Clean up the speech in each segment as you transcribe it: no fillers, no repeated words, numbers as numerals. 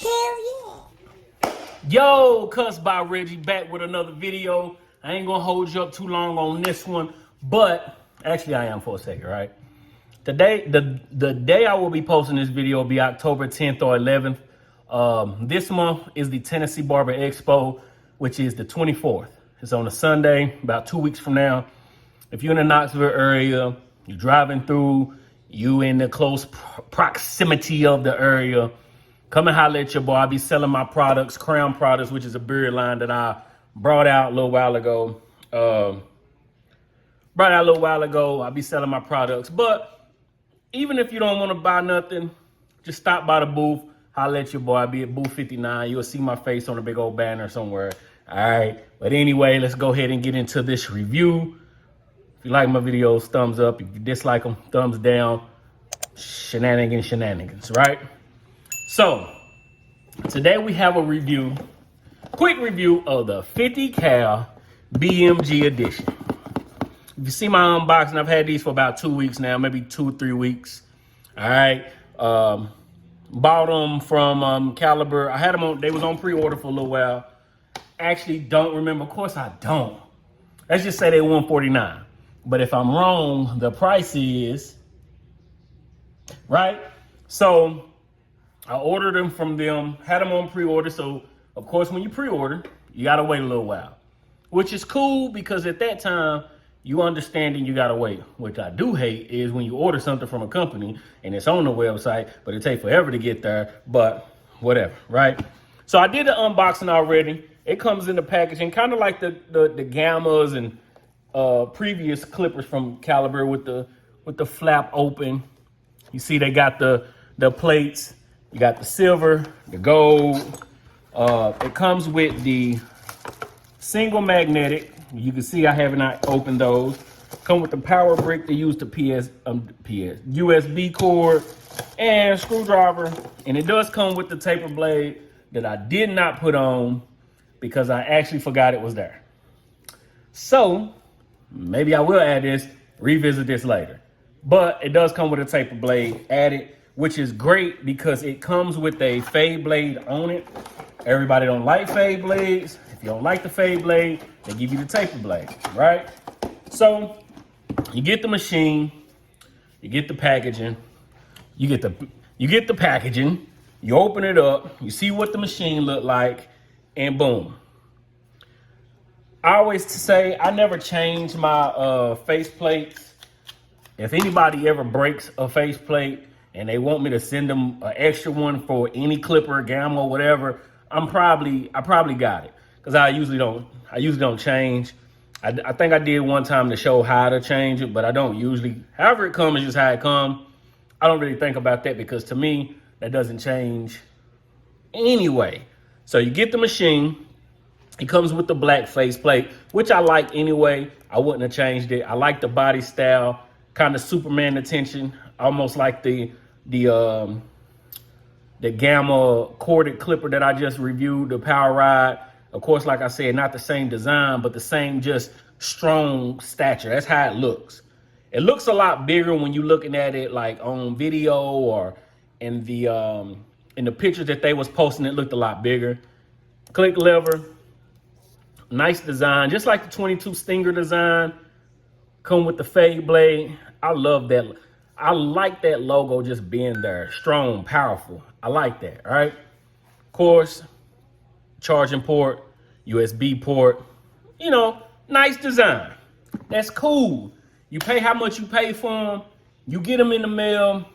Hell yeah. Yo, Cuss by Reggie back with another video. I ain't gonna hold you up too long on this one, but actually I am for a second, right? Today, the day I will be posting this video will be October 10th or 11th. This month is the Tennessee Barber Expo, which is the 24th. It's on a Sunday, about 2 weeks from now. If you're in the Knoxville area, you're driving through, you in the close proximity of the area, come and holler at your boy. I'll be selling my products, Crown Products, which is a beard line that I brought out a little while ago. I'll be selling my products. But even if you don't want to buy nothing, just stop by the booth, holler at your boy. I'll be at booth 59. You'll see my face on a big old banner somewhere. All right. But anyway, let's go ahead and get into this review. If you like my videos, thumbs up. If you dislike them, thumbs down. Shenanigans, right? So, today we have a review, quick review of the 50 Cal BMG Edition. If you see my unboxing, I've had these for about 2 weeks now, maybe 2 or 3 weeks. All right. Bought them from Caliber. I had them on, they was on pre-order for a little while. Actually don't remember, of course I don't. Let's just say they $149. But if I'm wrong, the price is, right? So I ordered them from them, had them on pre-order. So of course, when you pre-order, you gotta wait a little while, which is cool because at that time, you understand and you gotta wait. What I do hate is when you order something from a company and it's on the website, but it takes forever to get there, but whatever, right? So I did the unboxing already. It comes in the packaging, kind of like the Gammas and previous clippers from Caliber with the flap open. You see they got the plates, you got the silver, the gold. It comes with the single magnetic. You can see I have not opened those. Come with the power brick to use the USB cord and screwdriver. And it does come with the taper blade that I did not put on because I actually forgot it was there. So maybe I will add this, revisit this later. But it does come with a taper blade added, which is great because it comes with a fade blade on it. Everybody don't like fade blades. If you don't like the fade blade, they give you the taper blade, right? So you get the machine, you get the packaging, you get the packaging, you open it up, you see what the machine look like, and boom. I always say I never change my face plates. If anybody ever breaks a face plate and they want me to send them an extra one for any clipper, gamma, whatever, I probably got it. Because I usually don't change. I think I did one time to show how to change it, but I don't usually. However it comes is just how it comes. I don't really think about that because to me, that doesn't change anyway. So you get the machine. It comes with the black face plate, which I like anyway. I wouldn't have changed it. I like the body style, kind of Superman attention, almost like the Gamma corded clipper that I just reviewed, the Power Ride. Of course, like I said, not the same design, but the same just strong stature. That's how it looks. It looks a lot bigger when you're looking at it like on video or in the pictures that they was posting. It looked a lot bigger. Click lever, nice design, just like the 22 Stinger design. Come with the fade blade. I love that. I like that logo just being there, strong, powerful. I like that. All right. Of course, charging port, USB port, you know, nice design. That's cool. You pay how much you pay for them. You get them in the mail.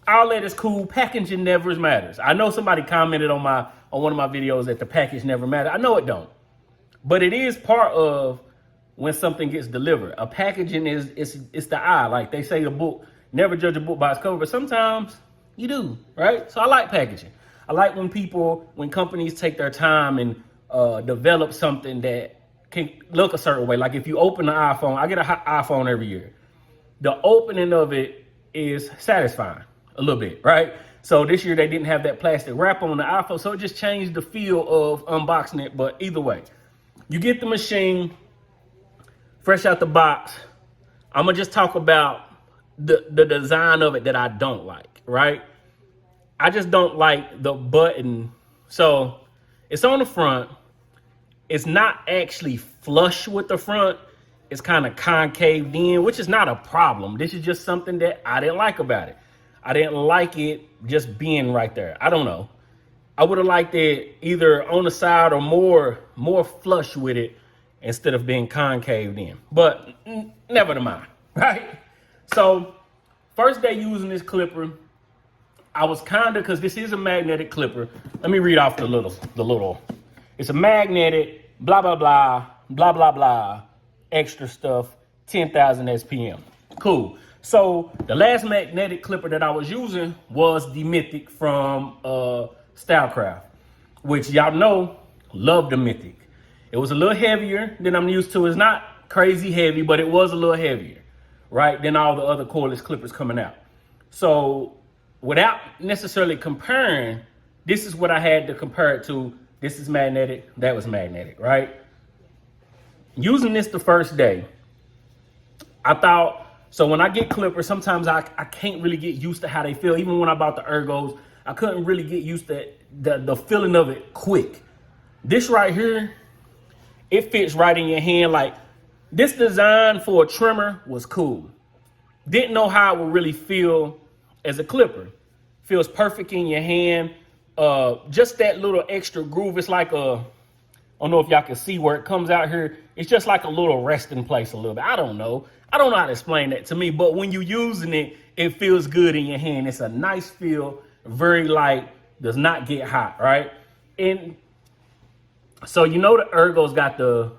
All that is cool. Packaging never matters. I know somebody commented on one of my videos that the package never matters. I know it don't, but it is part of when something gets delivered. A packaging it's the eye. Like they say, the book, never judge a book by its cover, but sometimes you do, right? So I like packaging. I like when companies take their time and develop something that can look a certain way. Like if you open the iPhone, I get an iPhone every year. The opening of it is satisfying a little bit, right? So this year they didn't have that plastic wrap on the iPhone, so it just changed the feel of unboxing it. But either way, you get the machine fresh out the box. I'm gonna just talk about the design of it that I don't like, right? I just don't like the button. So it's on the front. It's not actually flush with the front. It's kind of concaved in, which is not a problem. This is just something that I didn't like about it. I didn't like it just being right there. I don't know. I would have liked it either on the side or more flush with it instead of being concaved in. But never mind, right? So first day using this clipper, I was because this is a magnetic clipper. Let me read off the little. It's a magnetic, blah, blah, blah, blah, blah, blah, extra stuff, 10,000 SPM. Cool. So the last magnetic clipper that I was using was the Mythic from Stylecraft, which y'all know, love the Mythic. It was a little heavier than I'm used to. It's not crazy heavy, but it was a little heavier, right, than all the other cordless clippers coming out. So without necessarily comparing, this is what I had to compare it to. This is magnetic, that was magnetic, right? Using this the first day, I thought, so when I get clippers, sometimes I can't really get used to how they feel. Even when I bought the Ergos, I couldn't really get used to the feeling of it quick. This right here, it fits right in your hand. Like, this design for a trimmer was cool. Didn't know how it would really feel as a clipper. Feels perfect in your hand. Just that little extra groove. It's like I don't know if y'all can see where it comes out here. It's just like a little resting place a little bit. I don't know how to explain that to me, but when you're using it, it feels good in your hand. It's a nice feel, very light, does not get hot, right? And so the Ergo's got the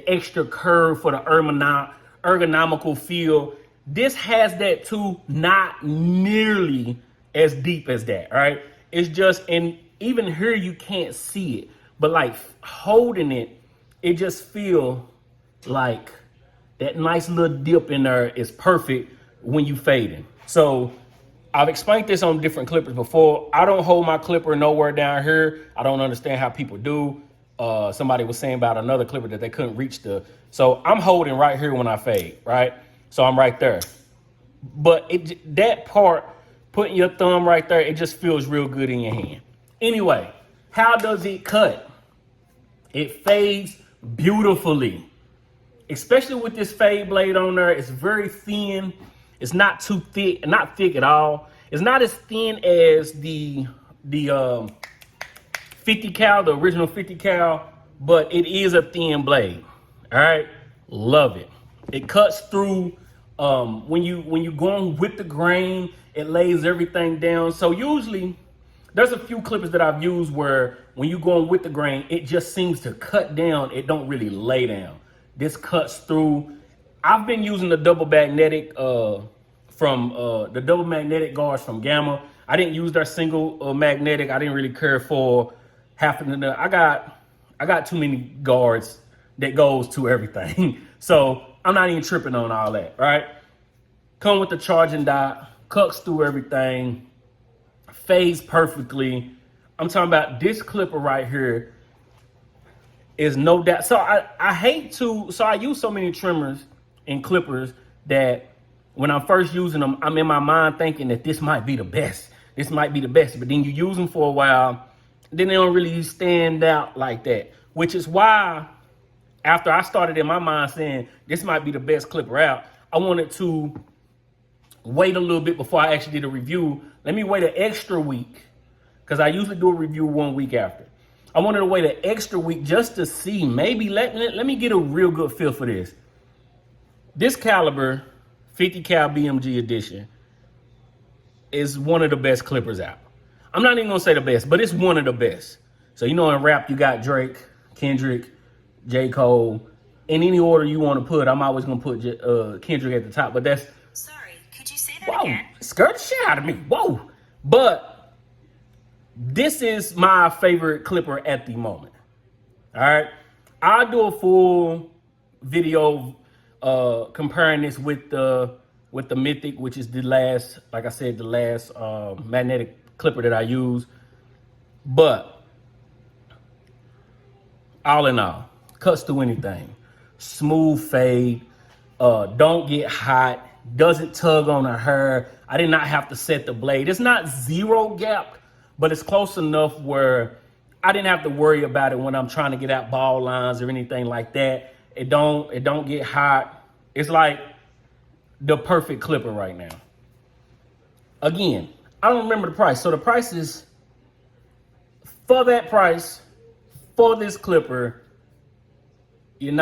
extra curve for the ergonomical feel. This has that too, not nearly as deep as that, right? It's just, and even here you can't see it, but like holding it, it just feel like that nice little dip in there is perfect when you fading. So I've explained this on different clippers before. I don't hold my clipper nowhere down here. I don't understand how people do. Somebody was saying about another clipper that they couldn't reach so I'm holding right here when I fade, right? So I'm right there. But that part, putting your thumb right there, it just feels real good in your hand. Anyway, how does it cut? It fades beautifully. Especially with this fade blade on there, it's very thin. It's not too thick, not thick at all. It's not as thin as the 50 cal, the original 50 cal, but it is a thin blade. All right, love it. It cuts through when you're going with the grain. It lays everything down. So usually, there's a few clippers that I've used where when you're going with the grain, it just seems to cut down. It don't really lay down. This cuts through. I've been using the double magnetic from the double magnetic guards from Gamma. I didn't use their single magnetic. I didn't really care for half of them. I got too many guards that goes to everything. So I'm not even tripping on all that, right? Come with the charging dot, cuts through everything, fades perfectly. I'm talking about this clipper right here is no doubt. So I use so many trimmers and clippers that when I'm first using them, I'm in my mind thinking that this might be the best. This might be the best. But then you use them for a while, then they don't really stand out like that. Which is why after I started in my mind saying this might be the best clipper out, I wanted to wait a little bit before I actually did a review. Let me wait an extra week, because I usually do a review 1 week after. I wanted to wait an extra week just to see, maybe let me get a real good feel for this. This caliber, 50 Cal BMG Edition, is one of the best clippers out. I'm not even gonna say the best, but it's one of the best. So in rap, you got Drake, Kendrick, J. Cole. In any order you want to put, I'm always gonna put Kendrick at the top, but that's... Sorry, could you say that again? Scared the shit out of me. Whoa. But this is my favorite clipper at the moment. All right. I'll do a full video comparing this with the Mythic, which is the last, like I said, the last magnetic clipper that I use. But all in all, cuts through anything. Smooth fade. Don't get hot. doesn't tug on the hair. I did not have to set the blade. It's not zero gap, but it's close enough where I didn't have to worry about it when I'm trying to get out ball lines or anything like that. It don't get hot. It's like the perfect clipper right now. Again, I don't remember the price. So the price is, for that price, for this clipper, you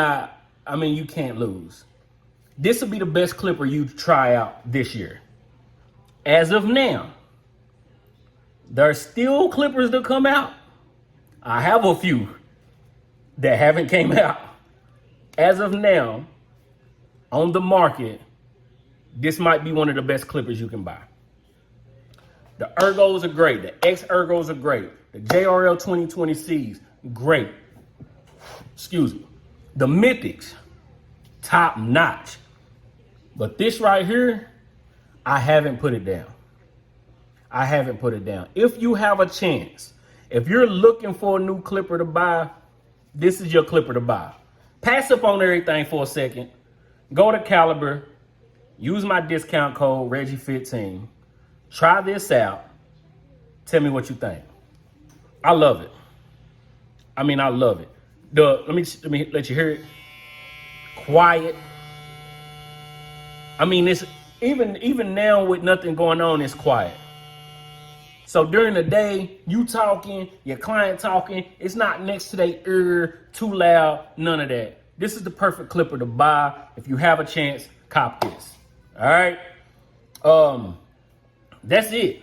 can't lose. This will be the best clipper you try out this year. As of now, there are still clippers to come out. I have a few that haven't came out. As of now, on the market, this might be one of the best clippers you can buy. The Ergos are great. The X Ergos are great. The JRL 2020Cs, great. Excuse me. The Mythics, top notch. But this right here, I haven't put it down. I haven't put it down. If you have a chance, if you're looking for a new clipper to buy, this is your clipper to buy. Pass up on everything for a second. Go to Caliber. Use my discount code, Reggie15. Try this out. Tell me what you think. I love it. I love it. Let me let you hear it. Quiet. It's even now with nothing going on, it's quiet. So during the day, you talking, your client talking, it's not next to their ear, too loud, none of that. This is the perfect clipper to buy. If you have a chance, cop this. All right. That's it.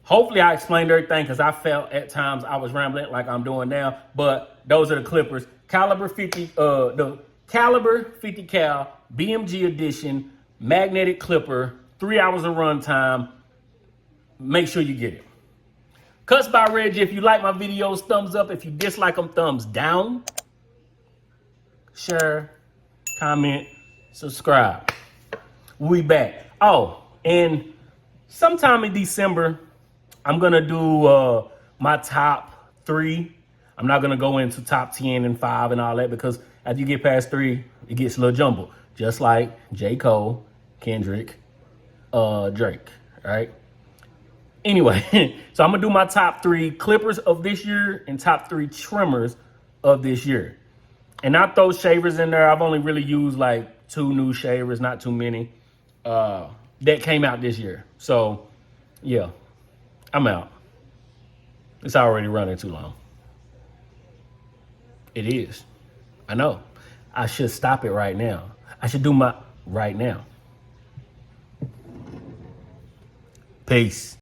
Hopefully I explained everything, because I felt at times I was rambling like I'm doing now, but those are the clippers. Caliber 50, the Caliber 50 Cal BMG Edition magnetic clipper, 3 hours of run time. Make sure you get it. Cuts by Reggie. If you like my videos, thumbs up. If you dislike them, thumbs down. Share, comment, subscribe. We back. Oh, and sometime in December, I'm gonna do my top 3. I'm not gonna go into top 10 and 5 and all that, because as you get past 3, it gets a little jumbled. Just like J. Cole, Kendrick, Drake. All right. Anyway, so I'm gonna do my top 3 clippers of this year and top 3 trimmers of this year. And I throw shavers in there. I've only really used like 2 new shavers, not too many, that came out this year. So yeah, I'm out. It's already running too long. It is. I know. I should stop it right now. I should do my right now. Peace.